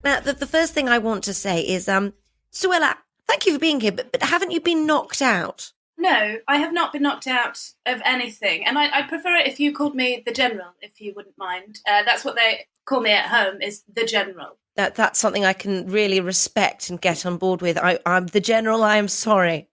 Now, the first thing I want to say is, Suella, thank you for being here, but haven't you been knocked out? No, I have not been knocked out of anything. And I'd prefer it if you called me the General, if you wouldn't mind. That's what they call me at home, is the General. That's something I can really respect and get on board with. I'm the General. I am sorry.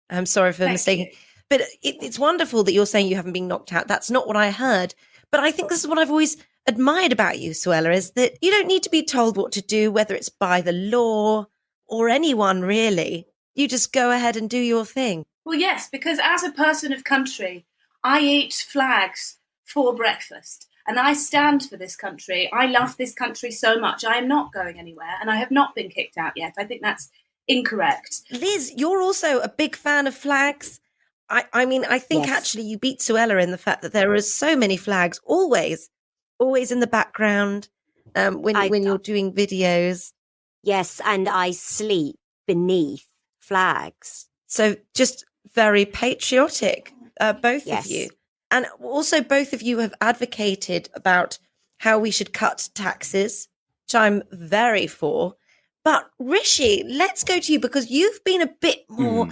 I'm sorry for mistaking. But it's wonderful that you're saying you haven't been knocked out. That's not what I heard. But I think this is what I've always admired about you, Suella, is that you don't need to be told what to do, whether it's by the law or anyone, really. You just go ahead and do your thing. Well, yes, because as a person of country, I eat flags for breakfast and I stand for this country. I love this country so much. I am not going anywhere and I have not been kicked out yet. I think that's incorrect. Liz, you're also a big fan of flags. I mean, I think actually you beat Suella in the fact that there are so many flags always in the background when you're doing videos. Yes, and I sleep beneath flags. So just very patriotic, both of you. And also both of you have advocated about how we should cut taxes, which I'm very for. But Rishi, let's go to you because you've been a bit more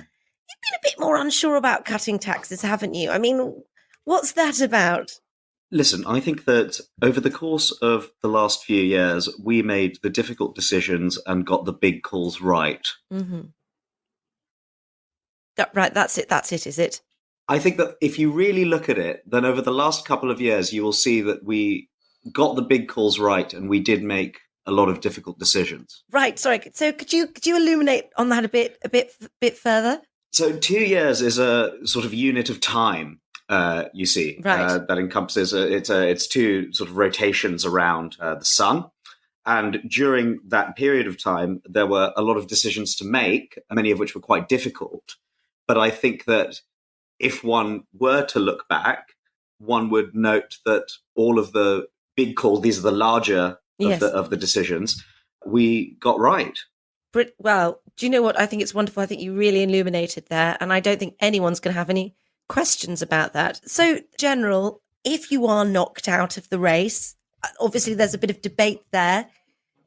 unsure about cutting taxes, haven't you? I mean, what's that about? Listen, I think that over the course of the last few years, we made the difficult decisions and got the big calls right. Mm-hmm. Right, that's it, is it? I think that if you really look at it, then over the last couple of years, you will see that we got the big calls right and we did make a lot of difficult decisions. Right, sorry. So could you illuminate on that a bit further? So 2 years is a sort of unit of time, you see, right. That encompasses it's two sort of rotations around the sun. And during that period of time, there were a lot of decisions to make, many of which were quite difficult. But I think that if one were to look back, one would note that all of the big calls, these are the larger of the decisions, we got right. Well, do you know what? I think it's wonderful. I think you really illuminated there. And I don't think anyone's going to have any questions about that. So, General, if you are knocked out of the race, obviously there's a bit of debate there.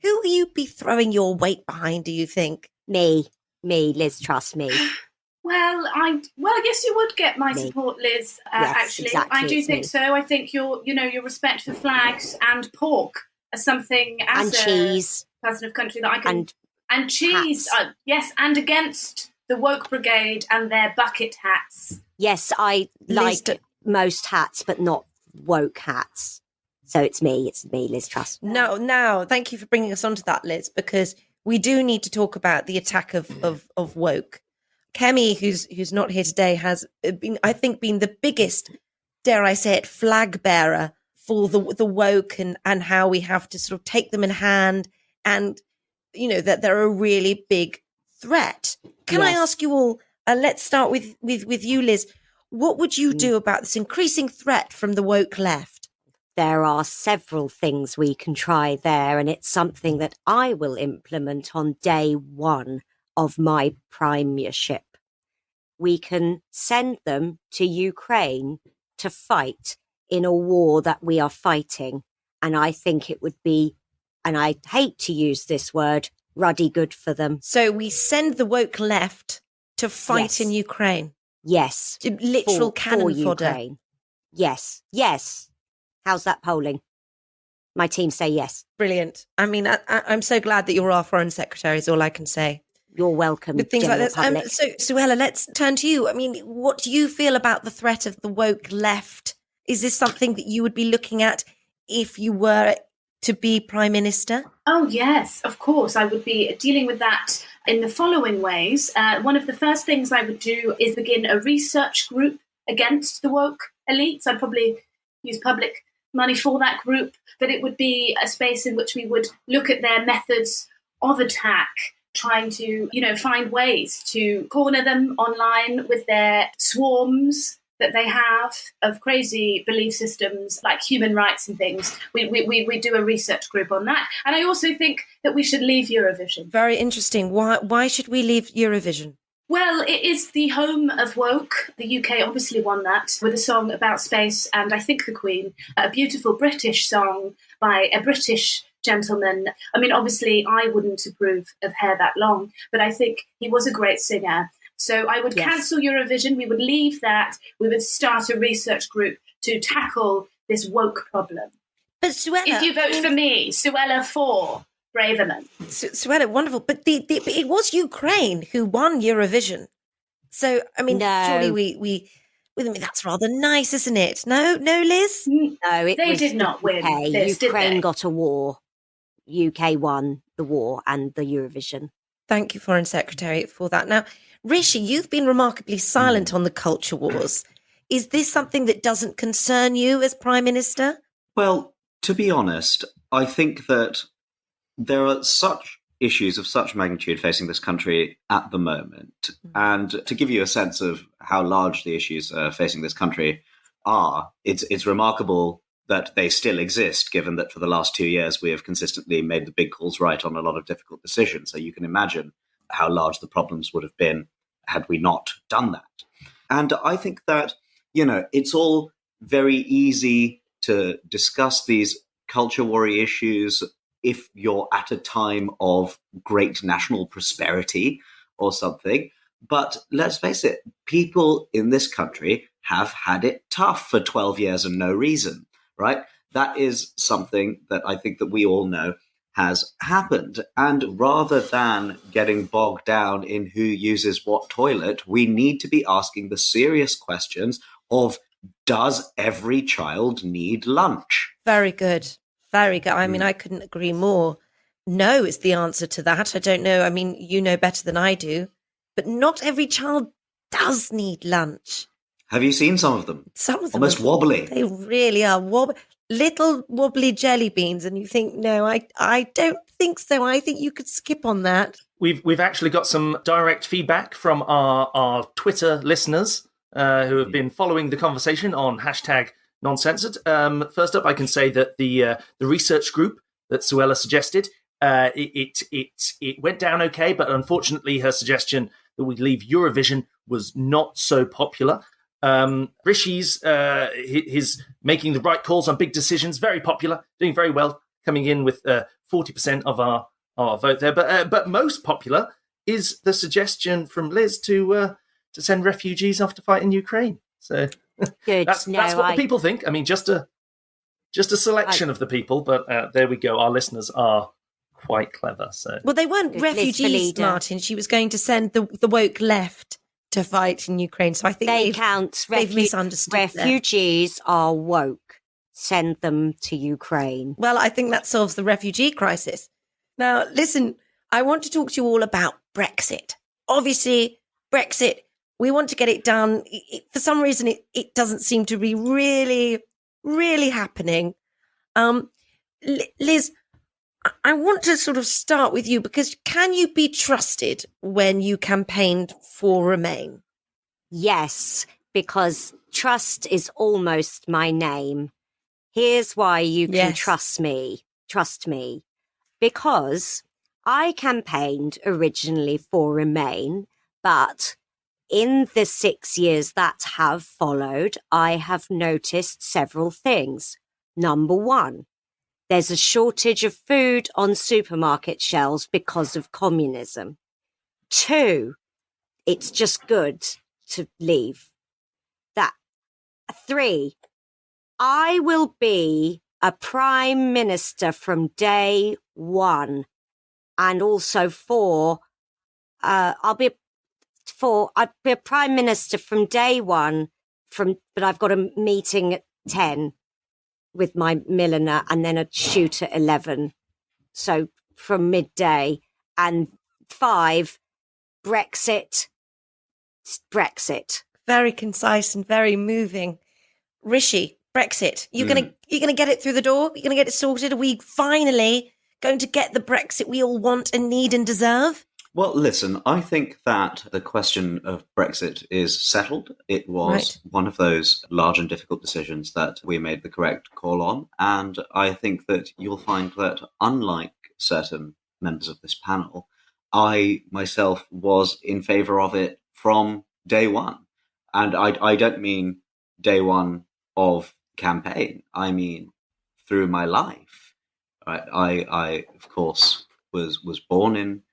Who will you be throwing your weight behind, do you think? Me, Liz, trust me. Well, yes, you would get my support, Liz. Yes, actually, exactly, I do think so. I think your respect for flags and pork as something as and cheese, person of country that I can and cheese. Yes, and against the woke brigade and their bucket hats. Yes, I like most hats, but not woke hats. So it's me, Liz. Trust me. No, thank you for bringing us onto that, Liz, because we do need to talk about the attack of woke. Kemi, who's not here today, has been, I think, the biggest, dare I say it, flag bearer for the woke and how we have to sort of take them in hand, and that they're a really big threat. Can I ask you all? Let's start with you, Liz. What would you do about this increasing threat from the woke left? There are several things we can try there, and it's something that I will implement on day one of my premiership. We can send them to Ukraine to fight in a war that we are fighting. And I think it would be, and I hate to use this word, ruddy good for them. So we send the woke left to fight in Ukraine? Yes. Literal cannon fodder? Ukraine. Yes. How's that polling? My team say yes. Brilliant. I mean, I'm so glad that you're our foreign secretary is all I can say. You're welcome. With things like this. So, Suella, let's turn to you. I mean, what do you feel about the threat of the woke left? Is this something that you would be looking at if you were to be Prime Minister? Oh, yes, of course. I would be dealing with that in the following ways. One of the first things I would do is begin a research group against the woke elites. I'd probably use public money for that group, but it would be a space in which we would look at their methods of attack, trying to, find ways to corner them online with their swarms that they have of crazy belief systems like human rights and things. We do a research group on that. And I also think that we should leave Eurovision. Very interesting. Why should we leave Eurovision? Well, it is the home of woke. The UK obviously won that with a song about space and I think the Queen, a beautiful British song by a British gentleman. I mean, obviously, I wouldn't approve of hair that long, but I think he was a great singer. So I would cancel Eurovision. We would leave that. We would start a research group to tackle this woke problem. But Suella, if you vote for me, Suella for Braverman. Suella, wonderful. But it was Ukraine who won Eurovision. So, I mean, surely we that's rather nice, isn't it? No, Liz? No, they did not win. Ukraine got a war. UK won the war and the Eurovision. Thank you, Foreign Secretary, for that. Now, Rishi, you've been remarkably silent on the culture wars. Is this something that doesn't concern you as Prime Minister? Well, to be honest, I think that there are such issues of such magnitude facing this country at the moment. And to give you a sense of how large the issues facing this country are, it's remarkable that they still exist, given that for the last 2 years we have consistently made the big calls right on a lot of difficult decisions. So you can imagine how large the problems would have been had we not done that. And I think that, it's all very easy to discuss these culture warrior issues if you're at a time of great national prosperity or something. But let's face it, people in this country have had it tough for 12 years and no reason, right? That is something that I think that we all know has happened. And rather than getting bogged down in who uses what toilet, we need to be asking the serious questions of, does every child need lunch? Very good. Very good. I mean, I couldn't agree more. No is the answer to that. I don't know. I mean, you know better than I do. But not every child does need lunch. Have you seen some of them? Some of them almost wobbly. They really are little wobbly jelly beans, and you think, no, I don't think so. I think you could skip on that. We've actually got some direct feedback from our Twitter listeners who have been following the conversation on hashtag NonCensored. First up, I can say that the research group that Suella suggested, it went down okay, but unfortunately her suggestion that we leave Eurovision was not so popular. Rishi's his making the right calls on big decisions, very popular, doing very well, coming in with 40% of our vote there. But most popular is the suggestion from Liz to send refugees off to fight in Ukraine. So good. that's what the people think. I mean, just a selection of the people, but there we go. Our listeners are quite clever. So well, they weren't refugees, Martin. She was going to send the woke left to fight in Ukraine. So I think they've misunderstood. Refugees are woke. Send them to Ukraine. Well, I think that solves the refugee crisis. Now, listen, I want to talk to you all about Brexit. Obviously, Brexit, we want to get it done. For some reason, it doesn't seem to be really, really happening. Liz, I want to sort of start with you, because can you be trusted when you campaigned for Remain? Yes, because trust is almost my name. Here's why you can trust me. Trust me. Because I campaigned originally for Remain, but in the 6 years that have followed, I have noticed several things. Number one, there's a shortage of food on supermarket shelves because of communism. 2, it's just good to leave. 3, I will be a prime minister from day one. And also 4, I'll be a prime minister from day one, but I've got a meeting at 10 with my milliner and then a shoot at 11. So from midday. And 5, Brexit. Very concise and very moving. Rishi, Brexit. You're gonna get it through the door? You're gonna get it sorted? Are we finally going to get the Brexit we all want and need and deserve? Well, listen, I think that the question of Brexit is settled. It was one of those large and difficult decisions that we made the correct call on. And I think that you'll find that, unlike certain members of this panel, I myself was in favour of it from day one. And I don't mean day one of campaign. I mean through my life. I of course was born in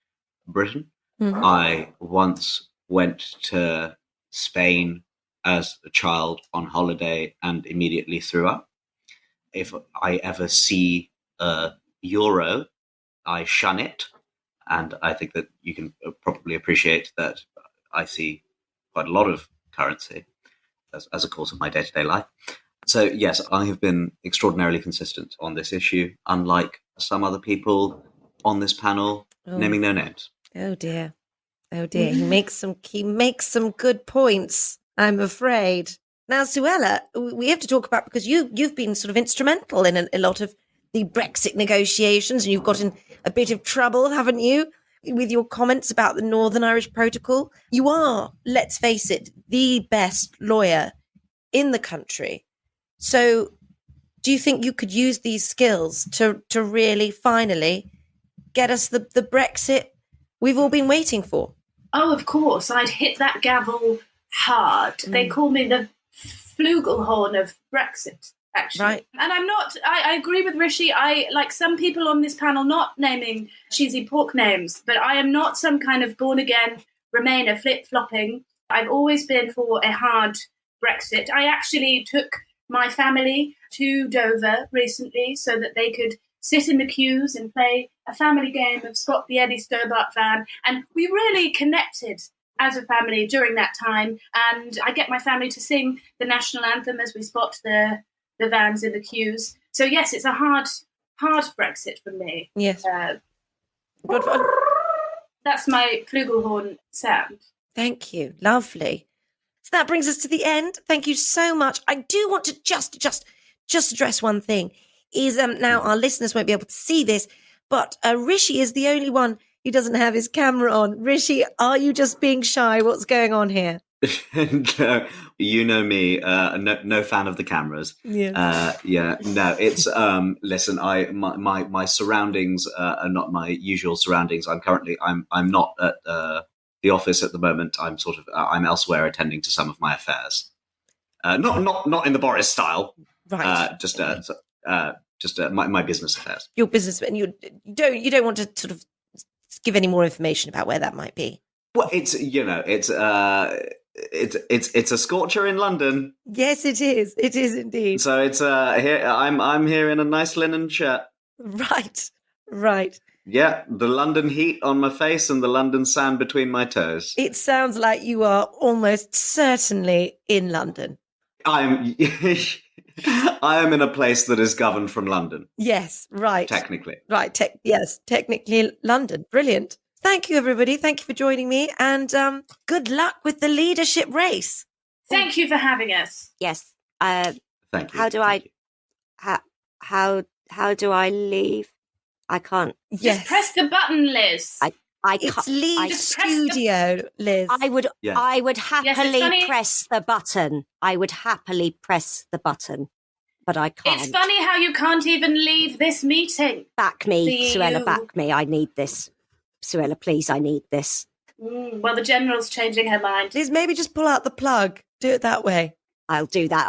Britain. Mhm. I once went to Spain as a child on holiday and immediately threw up. If I ever see a euro, I shun it. And I think that you can probably appreciate that I see quite a lot of currency as a course of my day-to-day life. So, yes, I have been extraordinarily consistent on this issue, unlike some other people on this panel, naming no names. Oh dear. Oh dear. He makes some good points, I'm afraid. Now, Suella, we have to talk about, because you've been sort of instrumental in a lot of the Brexit negotiations, and you've got in a bit of trouble, haven't you, with your comments about the Northern Irish Protocol. You are, let's face it, the best lawyer in the country. So do you think you could use these skills to really finally get us the Brexit we've all been waiting for? Oh, of course. I'd hit that gavel hard. They call me the flugelhorn of Brexit, actually. Right. And I'm not, I agree with Rishi. I, like some people on this panel, not naming cheesy pork names, but I am not some kind of born-again Remainer flip-flopping. I've always been for a hard Brexit. I actually took my family to Dover recently so that they could sit in the queues and play a family game of Spot the Eddie Stobart van. And we really connected as a family during that time. And I get my family to sing the national anthem as we spot the vans in the queues. So yes, it's a hard Brexit for me. Yes. That's my flugelhorn sound. Thank you. Lovely. So that brings us to the end. Thank you so much. I do want to just address one thing. Is now our listeners won't be able to see this, but Rishi is the only one who doesn't have his camera on. Rishi, are you just being shy? What's going on here? No, you know me, no fan of the cameras. Yeah. No, it's listen, my surroundings are not my usual surroundings. I'm not at the office at the moment. I'm elsewhere attending to some of my affairs. Not in the Boris style. Right. Just my business affairs. Your business, and you don't want to sort of give any more information about where that might be. Well, it's a scorcher in London. Yes, it is. It is indeed. So it's here. I'm here in a nice linen shirt. Right. Yeah, the London heat on my face and the London sand between my toes. It sounds like you are almost certainly in London. I am in a place that is governed from London. Yes, right. Technically. Right, yes, technically London. Brilliant. Thank you, everybody. Thank you for joining me, and good luck with the leadership race. Thank you for having us. Yes. Thank you. How do I leave? I can't. Yes. Just press the button, Liz. It's leave Just press studio, Liz. I would happily funny. press the button. I would happily press the button, but I can't. It's funny how you can't even leave this meeting. Back me, The Suella, EU. back me. I need this. Suella, please, I need this. Well, the General's changing her mind. Liz, maybe just pull out the plug. Do it that way. I'll do that.